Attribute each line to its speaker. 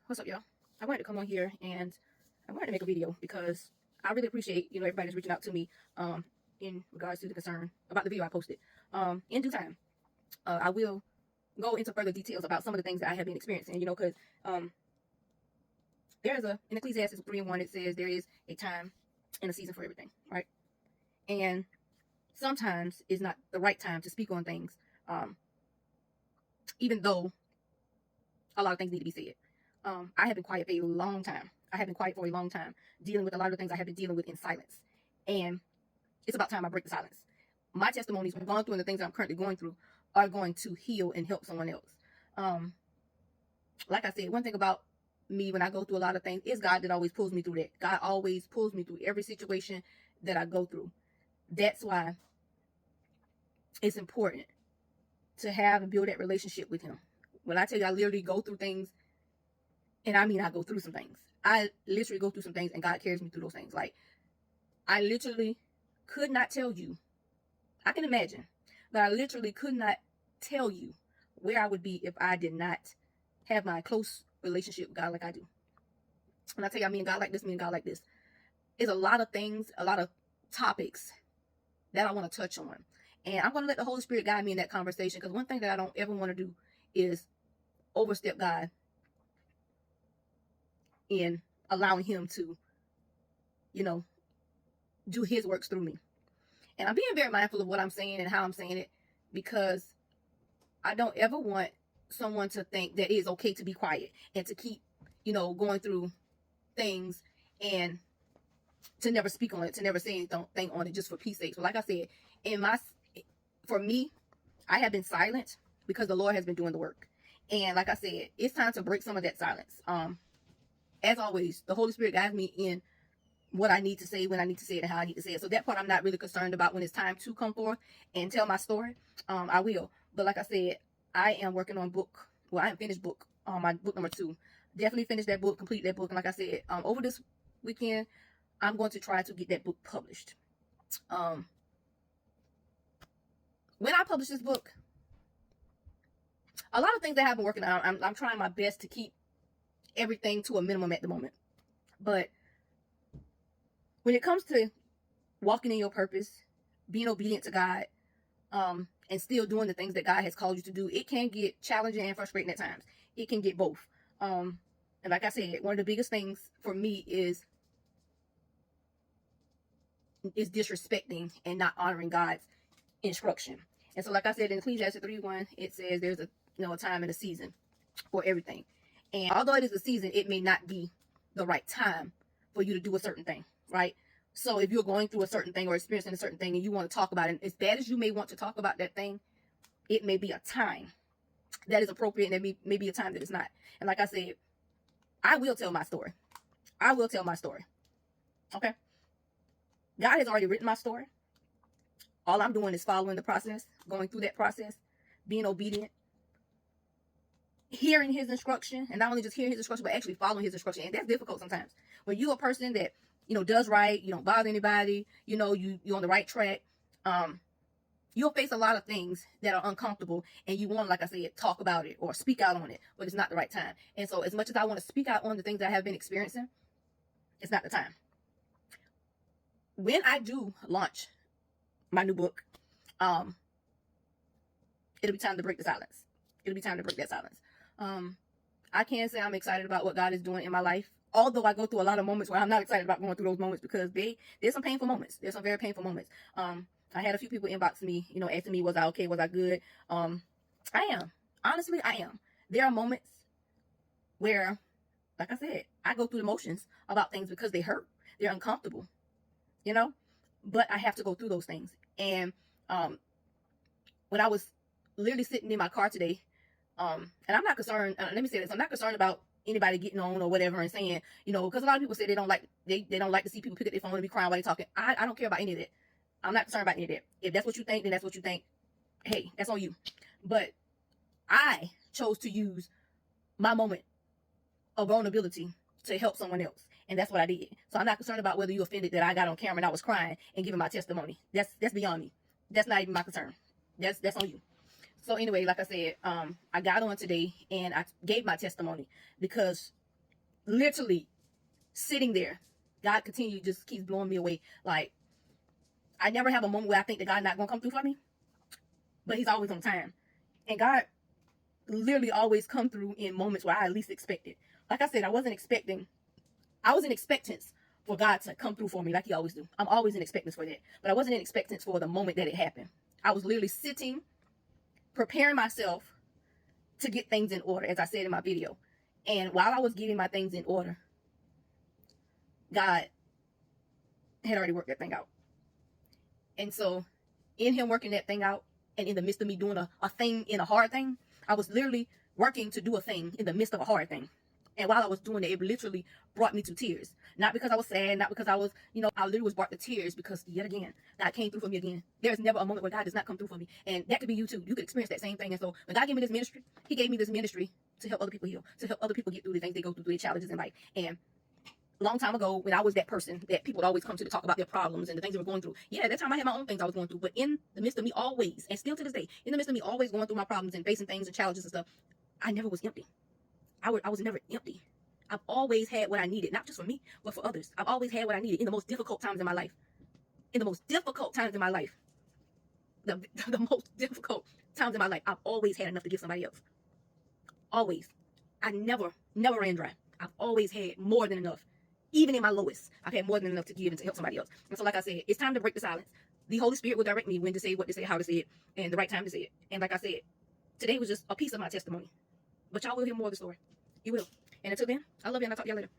Speaker 1: What's up, y'all? I wanted to come on here and I wanted to make a video because I really appreciate, everybody that's reaching out to me in regards to the concern about the video I posted. In due time, I will go into further details about some of the things that I have been experiencing, because there's in Ecclesiastes 3:1, it says there is a time and a season for everything, right? And sometimes it's not the right time to speak on things, even though a lot of things need to be said. I have been quiet for a long time. Dealing with a lot of the things I have been dealing with in silence. And it's about time I break the silence. My testimonies we've gone through and the things that I'm currently going through are going to heal and help someone else. Like I said, one thing about me when I go through a lot of things is God that always pulls me through that. God always pulls me through every situation that I go through. That's why it's important to have and build that relationship with him. When I tell you I literally go through things, and I mean I go through some things. I literally go through some things and God carries me through those things. Like, I literally could not tell you. I can imagine, but I literally could not tell you where I would be if I did not have my close relationship with God like I do. When I tell you I mean God like this, It's a lot of things, a lot of topics that I want to touch on. And I'm going to let the Holy Spirit guide me in that conversation, because one thing that I don't ever want to do is overstep God in allowing him to, do his works through me. And I'm being very mindful of what I'm saying and how I'm saying it, because I don't ever want someone to think that it is okay to be quiet and to keep, going through things and to never speak on it, to never say anything on it just for peace sake. So like I said, for me, I have been silent because the Lord has been doing the work. And like I said, it's time to break some of that silence. As always, the Holy Spirit guides me in what I need to say, when I need to say it, and how I need to say it. So that part I'm not really concerned about. When it's time to come forth and tell my story, I will. But like I said, I am working on I am finished my book number 2. Definitely finish that book, complete that book. And like I said, over this weekend, I'm going to try to get that book published. When I publish this book, a lot of things that I've been working on, I'm trying my best to keep everything to a minimum at the moment. But when it comes to walking in your purpose, being obedient to God, and still doing the things that God has called you to do, it can get challenging and frustrating at times. It can get both. And like I said, one of the biggest things for me is disrespecting and not honoring God's instruction. And so like I said, in Ecclesiastes 3:1, it says there's a time and a season for everything. And although it is a season, it may not be the right time for you to do a certain thing, right? So if you're going through a certain thing or experiencing a certain thing and you want to talk about it, as bad as you may want to talk about that thing, it may be a time that is appropriate, and there may be a time that it's not. And like I said, I will tell my story. Okay? God has already written my story. All I'm doing is following the process, going through that process, being obedient, hearing his instruction, and not only just hearing his instruction, but actually following his instruction. And that's difficult sometimes. When you're a person that, does right, you don't bother anybody, you're on the right track, you'll face a lot of things that are uncomfortable, and you want to, like I said, talk about it or speak out on it, but it's not the right time. And so as much as I want to speak out on the things that I have been experiencing, it's not the time. When I do launch my new book, it'll be time to break the silence. I can say I'm excited about what God is doing in my life, although I go through a lot of moments where I'm not excited about going through those moments, because there's some painful moments. There's some very painful moments. I had a few people inbox me, asking me, was I okay? Was I good? I am. Honestly, I am. There are moments where, like I said, I go through the motions about things because they hurt. They're uncomfortable, but I have to go through those things. And when I was literally sitting in my car today, and I'm not concerned, let me say this, I'm not concerned about anybody getting on or whatever and saying, because a lot of people say they don't like to see people pick up their phone and be crying while they're talking. I don't care about any of that. I'm not concerned about any of that. If that's what you think, then that's what you think. Hey, that's on you. But I chose to use my moment of vulnerability to help someone else. And that's what I did. So I'm not concerned about whether you offended that I got on camera and I was crying and giving my testimony. That's beyond me. That's not even my concern. That's on you. So anyway, like I said, I got on today and I gave my testimony because literally sitting there, God continually just keeps blowing me away. Like, I never have a moment where I think that God's not going to come through for me, but he's always on time. And God literally always come through in moments where I at least expect it. Like I said, I was in expectance for God to come through for me like he always do. I'm always in expectance for that. But I wasn't in expectance for the moment that it happened. I was literally sitting, preparing myself to get things in order, as I said in my video. And while I was getting my things in order, God had already worked that thing out. And so in him working that thing out, and in the midst of me doing a thing in a hard thing, I was literally working to do a thing in the midst of a hard thing. And while I was doing it, it literally brought me to tears. Not because I was sad, not because I was, I literally was brought to tears because yet again, God came through for me again. There's never a moment where God does not come through for me. And that could be you too. You could experience that same thing. And so when God gave me this ministry, he gave me this ministry to help other people heal, to help other people get through the things they go through their challenges in life. And a long time ago, when I was that person that people would always come to talk about their problems and the things they were going through, yeah, at that time I had my own things I was going through. But in the midst of me always, and still to this day, in the midst of me always going through my problems and facing things and challenges and stuff, I never was empty. I was never empty. I've always had what I needed, not just for me, but for others. I've always had what I needed in the most difficult times in my life. In the most difficult times in my life, the most difficult times in my life, I've always had enough to give somebody else. Always. I never ran dry. I've always had more than enough. Even in my lowest, I've had more than enough to give and to help somebody else. And so, like I said, it's time to break the silence. The Holy Spirit will direct me when to say, what to say, how to say it, and the right time to say it. And like I said, today was just a piece of my testimony. But y'all will hear more of the story. You will. And until then, I love you and I'll talk to y'all later.